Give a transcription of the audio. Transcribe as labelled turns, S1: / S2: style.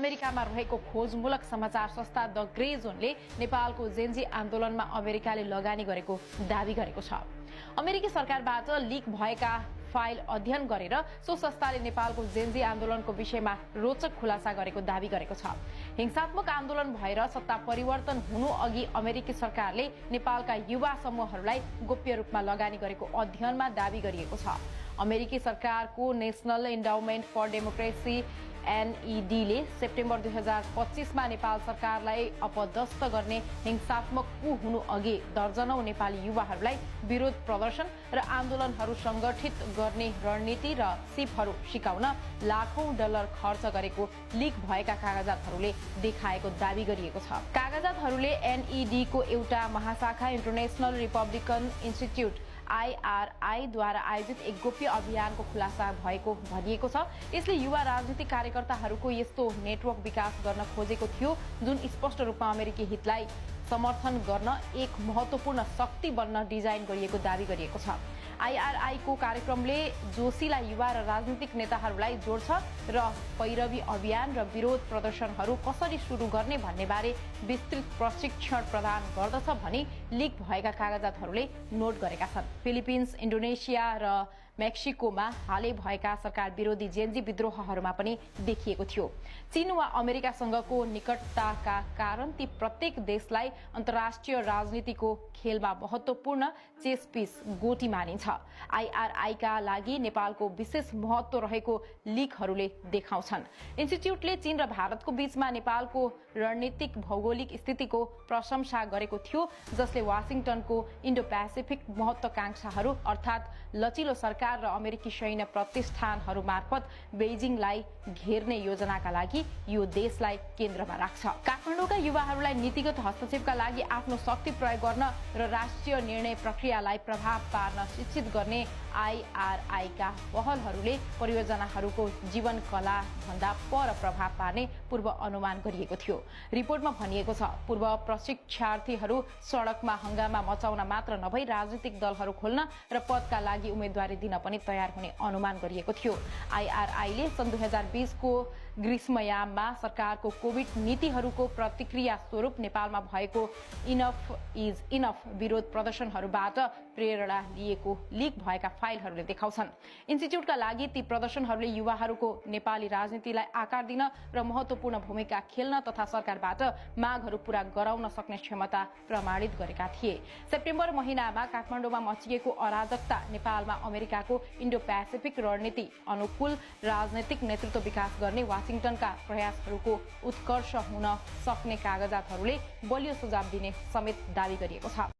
S1: अमेरिकामा रहेको खोजमूलक समाचार संस्था द ग्रे जोनले नेपालको जेनजी आन्दोलनमा अमेरिकाले लगानी गरेको दावी गरेको छ। अमेरिकी सरकारबाट लिक भएका फाइल अध्ययन गरेर सो संस्थाले नेपालको जेनजी आन्दोलनको विषयमा रोचक खुलासा गरेको दावी गरेको छ। हिंसात्मक आन्दोलन भएर सत्ता परिवर्तन हुनु अघि अमेरिकी सरकारले नेपालका युवा समूहहरूलाई गोप्य रूपमा लगानी गरेको अध्ययनमा दावी गरिएको छ। अमेरिकी सरकारको नेशनल एन्डाउमेन्ट फर डेमोक्रेसी NED ले सेप्टेम्बर 2025 मा नेपाल सरकारलाई अपदस्थ गर्ने हिंसात्मक कु हुनु अघि दर्जनौं नेपाली युवाहरूलाई विरोध प्रदर्शन र आन्दोलनहरू संगठित गर्ने रणनीति र सिपहरू सिकाउन लाखौं डलर खर्च गरेको लिक भएका कागजातहरूले देखाएको दावी गरिएको छ। कागजातहरूले NED को एउटा महाशाखा इन्टरनेशनल रिपब्लिकन इन्स्टिट्युट IRI द्वारा आयोजित एक गोप्य अभियानको खुलासा भएको भनिएको छ। यसले युवा राजनीतिक कार्यकर्ताहरूको यस्तो नेटवर्क विकास गर्न खोजेको थियो जुन स्पष्ट रूपमा अमेरिकी हितलाई समर्थन गर्न एक महत्वपूर्ण शक्ति बन्न डिजाइन गरिएको दावी गरिएको छ। IRI को कार्यक्रमले जोशीलाई युवा र राजनीतिक नेताहरूलाई जोड्छ र पैरवी अभियान र विरोध प्रदर्शनहरू कसरी सुरु गर्ने भन्ने बारे विस्तृत प्रशिक्षण प्रदान गर्दछ भनी लिक भएका कागजातहरूले नोट गरेका छन्। फिलिपिन्स, इन्डोनेसिया र मेक्सिकोमा हालै भएका सरकार विरोधी जेनजी विद्रोहहरूमा पनि देखिएको थियो। चीन वा अमेरिकासँगको निकटताका कारण ती प्रत्येक देशलाई अन्तर्राष्ट्रिय राजनीतिको खेलमा महत्वपूर्ण चेसपीस गोटी मानिन्छ। IRI का लागि नेपालको विशेष महत्व रहेको लिकहरूले देखाउँछन्। इन्स्टिट्युटले चीन र भारतको बीचमा नेपालको रणनीतिक भौगोलिक स्थितिको प्रशंसा गरेको थियो, जसले वाशिंटनको इन्डो पेसिफिक महत्वाकांक्षाहरू अर्थात् लचिलो सरकार र अमेरिकी सैन्य प्रतिष्ठानहरू मार्फत बेइजिङलाई घेर्ने योजनाका लागि यो देशलाई केन्द्रमा राख्छ। काठमाडौँका युवाहरूलाई नीतिगत हस्तक्षेपका लागि आफ्नो शक्ति प्रयोग गर्न र राष्ट्रिय निर्णय प्रक्रियालाई प्रभाव पार्न शिक्षित गर्ने IRI का पहलहरूले परियोजनाहरूको जीवन कला भन्दा पर प्रभाव पार्ने पूर्व अनुमान गरिएको थियो। रिपोर्टमा भनिएको छ, पूर्व प्रशिक्षार्थीहरू सडकमा हंगामा मचाउन मात्र नभई राजनीतिक दलहरू खोल्न र पदका लागि उम्मेदवारी दिन पनि तयार हुने अनुमान गरिएको थियो। IRI ले सन् 2020 को ग्रीष्मयाममा सरकारको कोभिड नीतिहरूको प्रतिक्रिया स्वरूप नेपालमा भएको इनफ इज इनफ विरोध प्रदर्शनहरूबाट प्रेरणा लिएको लिक भएका फाइलहरूले देखाउँछन्। इन्स्टिट्युटका लागि ती प्रदर्शनहरूले युवाहरूको नेपाली राजनीतिलाई आकार दिन र महत्वपूर्ण भूमिका खेल्न तथा सरकारबाट मागहरू पूरा गराउन सक्ने क्षमता प्रमाणित गरेका थिए। सेप्टेम्बर महिनामा काठमाडौँमा मचिएको अराजकता नेपालमा अमेरिकाको इन्डो पेसिफिक रणनीति अनुकूल राजनैतिक नेतृत्व विकास गर्ने वाशिंटनका प्रयासहरूको उत्कर्ष हुन सक्ने कागजातहरूले बलियो सुझाव दिने समेत दावी गरिएको छ।